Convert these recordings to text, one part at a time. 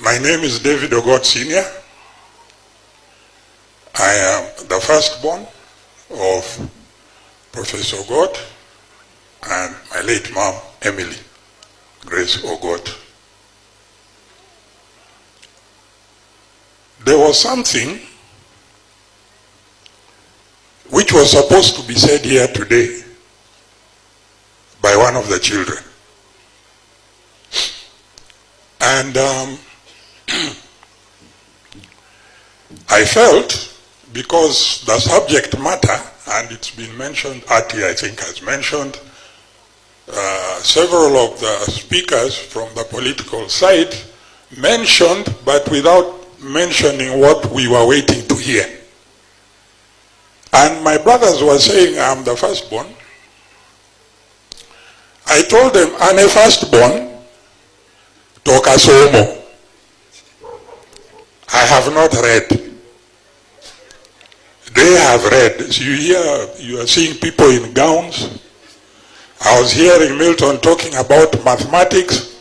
My name is David Ogot Sr. I am the firstborn of Professor Ogot and my late mom, Emily Grace Ogot. There was something which was supposed to be said here today by one of the children. And I felt, because the subject matter, and it's been mentioned, Ati I think has mentioned, several of the speakers from the political side mentioned, but without mentioning what we were waiting to hear. And my brothers were saying, I'm the firstborn. I told them, I'm a firstborn, toka somo. I have not read. They have read. So you are seeing people in gowns. I was hearing Milton talking about mathematics.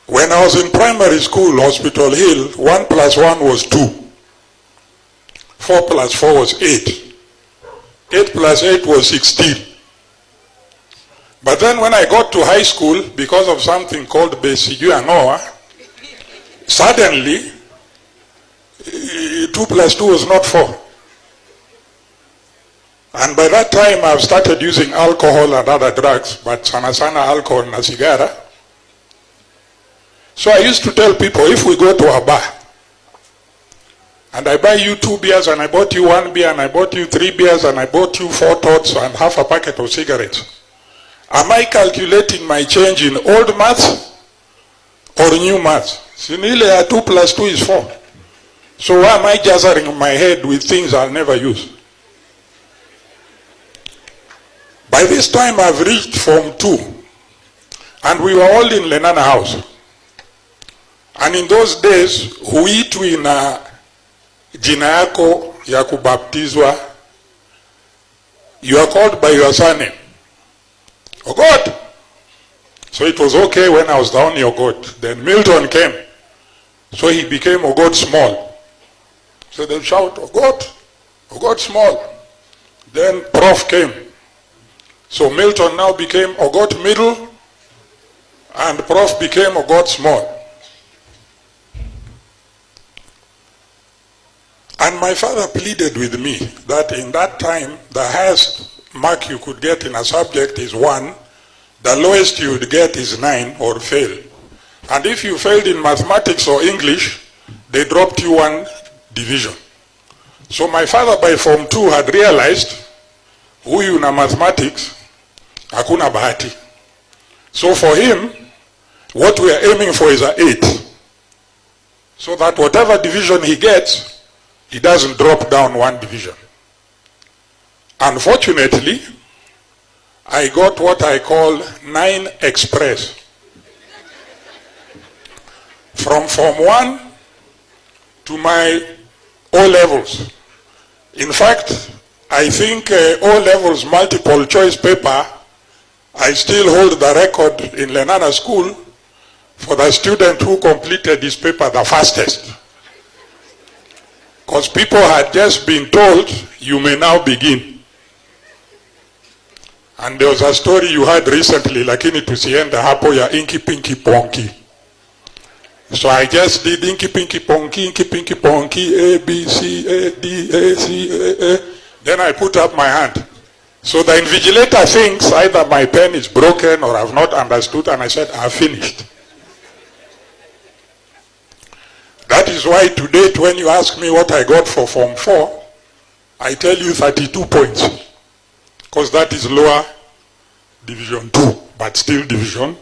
When I was in primary school, Hospital Hill, 1 plus 1 was 2. 4 plus 4 was 8. 8 plus 8 was 16. But then when I got to high school, because of something called Besiju and Noah, suddenly 2 plus 2 was not 4. And by that time I've started using alcohol and other drugs, but sana alcohol na cigara. So I used to tell people, if we go to a bar, and I buy you 2 beers, and I bought you 1 beer, and I bought you 3 beers, and I bought you 4 tots and half a packet of cigarettes, am I calculating my change in old maths or new maths? Sinile 2 plus 2 is 4. So why am I jazzering my head with things I'll never use? By this time I've reached Form 2, and we were all in Lenana house. And in those days, huitwi na jina yako ya kubaptizwa, you are called by your surname. Ogot. So it was okay when I was the only Ogot. Then Milton came. So he became Ogot small. So they shout, Ogot, Ogot small. Then Prof came. So Milton now became Ogot middle, and Prof became Ogot small. And my father pleaded with me that in that time, the highest mark you could get in a subject is 1, the lowest you would get is 9 or fail. And if you failed in mathematics or English, they dropped you 1 division. So my father by Form 2 had realized, huyu na mathematics, hakuna bahati. So for him, what we are aiming for is an 8. So that whatever division he gets, he doesn't drop down 1 division. Unfortunately, I got what I call 9 express. From Form 1 to my O-levels. In fact, I think O-levels multiple choice paper, I still hold the record in Lenana school for the student who completed this paper the fastest. Because people had just been told, you may now begin. And there was a story you heard recently, lakini tusienda hapo ya inky pinky ponky. So I just did inky pinky ponky, A, B, C, A, D, A, C, A, A. Then I put up my hand. So the invigilator thinks either my pen is broken or I've not understood, and I said, I've finished. That is why today, when you ask me what I got for Form 4, I tell you 32 points. Because that is lower Division 2, but still Division,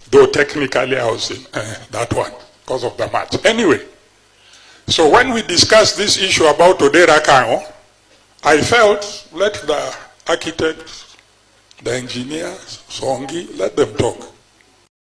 though technically I was in that one, because of the maths. Anyway, so when we discussed this issue about Odera Kango, I felt, let the architects, the engineers, Songi, let them talk.